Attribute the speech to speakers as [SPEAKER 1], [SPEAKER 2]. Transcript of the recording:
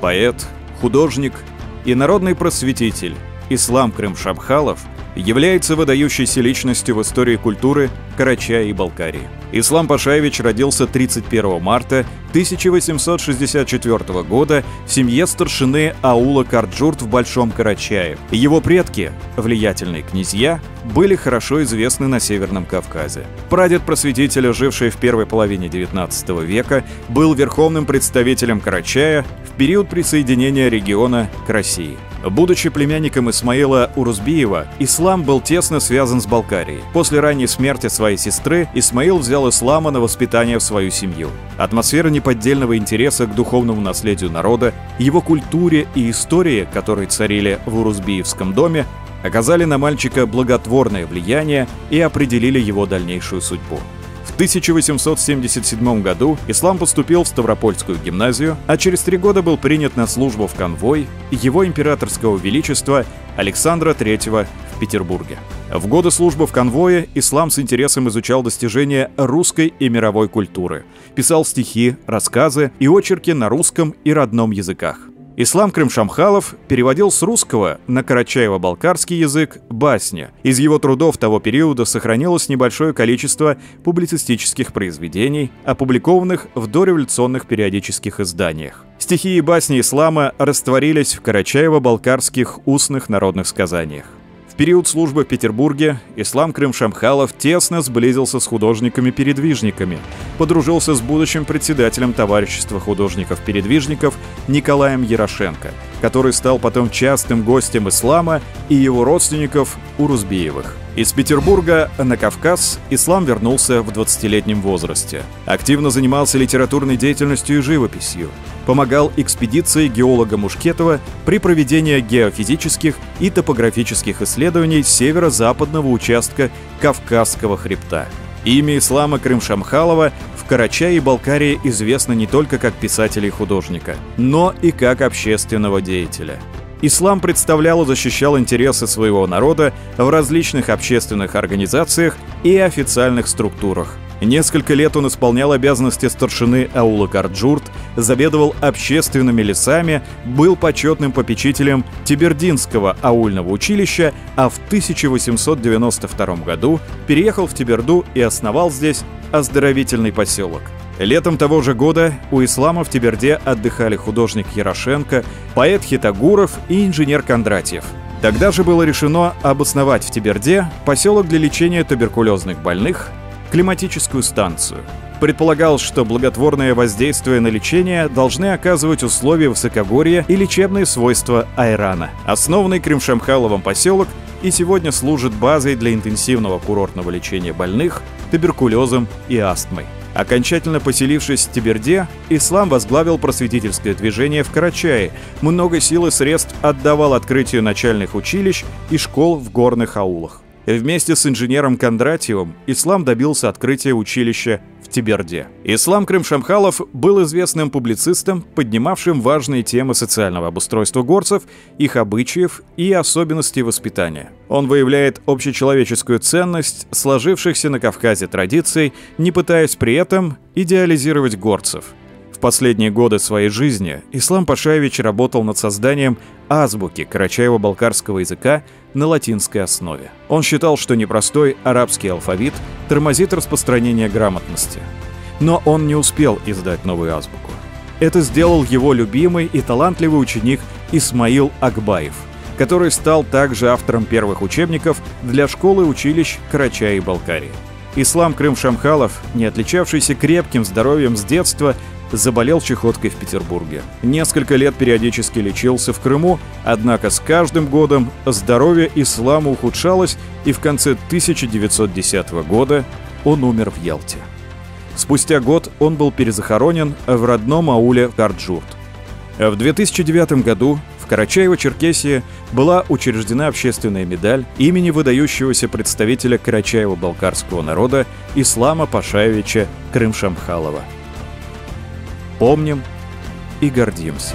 [SPEAKER 1] Поэт, художник и народный просветитель Ислам Крым-Шамхалов является выдающейся личностью в истории культуры Карачая и Балкарии. Ислам Пашаевич родился 31 марта 1864 года в семье старшины аула Карджурт в Большом Карачае. Его предки, влиятельные князья, были хорошо известны на Северном Кавказе. Прадед просветителя, живший в первой половине XIX века, был верховным представителем Карачая в период присоединения региона к России. Будучи племянником Исмаила Урузбиева, Ислам был тесно связан с Балкарией. После ранней смерти своей сестры Исмаил взял ислама на воспитание в свою семью. Атмосфера неподдельного интереса к духовному наследию народа, его культуре и истории, которые царили в Урузбиевском доме, оказали на мальчика благотворное влияние и определили его дальнейшую судьбу. В 1877 году Ислам поступил в Ставропольскую гимназию, а через 3 года был принят на службу в конвой его императорского величества Александра III в Петербурге. В годы службы в конвое Ислам с интересом изучал достижения русской и мировой культуры, писал стихи, рассказы и очерки на русском и родном языках. Ислам Крым-Шамхалов переводил с русского на карачаево-балкарский язык басни. Из его трудов того периода сохранилось небольшое количество публицистических произведений, опубликованных в дореволюционных периодических изданиях. Стихи и басни Ислама растворились в карачаево-балкарских устных народных сказаниях. В период службы в Петербурге Ислам Крым-Шамхалов тесно сблизился с художниками-передвижниками, подружился с будущим председателем товарищества художников-передвижников Николаем Ярошенко, который стал потом частым гостем Ислама и его родственников Урузбиевых. Из Петербурга на Кавказ Ислам вернулся в 20-летнем возрасте. Активно занимался литературной деятельностью и живописью. Помогал экспедиции геолога Мушкетова при проведении геофизических и топографических исследований северо-западного участка Кавказского хребта. Имя Ислама Крым-Шамхалова в Карачае и Балкарии известно не только как писателя и художника, но и как общественного деятеля. Ислам представлял и защищал интересы своего народа в различных общественных организациях и официальных структурах. Несколько лет он исполнял обязанности старшины аула Карджурт, заведовал общественными лесами, был почетным попечителем Тебердинского аульного училища, а в 1892 году переехал в Теберду и основал здесь оздоровительный поселок. Летом того же года у Ислама в Теберде отдыхали художник Ярошенко, поэт Хитагуров и инженер Кондратьев. Тогда же было решено обосновать в Теберде поселок для лечения туберкулезных больных, климатическую станцию. Предполагалось, что благотворное воздействие на лечение должны оказывать условия высокогорья и лечебные свойства айрана. Основанный Крым-Шамхаловым поселок и сегодня служит базой для интенсивного курортного лечения больных туберкулезом и астмой. Окончательно поселившись в Теберде, Ислам возглавил просветительское движение в Карачае, много сил и средств отдавал открытию начальных училищ и школ в горных аулах. Вместе с инженером Кондратьевым Ислам добился открытия училища в Теберде. Ислам Крым-Шамхалов был известным публицистом, поднимавшим важные темы социального обустройства горцев, их обычаев и особенностей воспитания. Он выявляет общечеловеческую ценность сложившихся на Кавказе традиций, не пытаясь при этом идеализировать горцев. В последние годы своей жизни Ислам Пашаевич работал над созданием азбуки карачаево-балкарского языка на латинской основе. Он считал, что непростой арабский алфавит тормозит распространение грамотности. Но он не успел издать новую азбуку. Это сделал его любимый и талантливый ученик Исмаил Акбаев, который стал также автором первых учебников для школ и училищ Карачая и Балкарии. Ислам Крым-Шамхалов, не отличавшийся крепким здоровьем с детства, заболел чехоткой в Петербурге. Несколько лет периодически лечился в Крыму, однако с каждым годом здоровье Ислама ухудшалось, и в конце 1910 года он умер в Ялте. Спустя год он был перезахоронен в родном ауле Карджурт. В 2009 году в Карачаево-Черкесии была учреждена общественная медаль имени выдающегося представителя карачаево-балкарского народа Ислама Пашаевича Крым-Шамхалова. Помним и гордимся.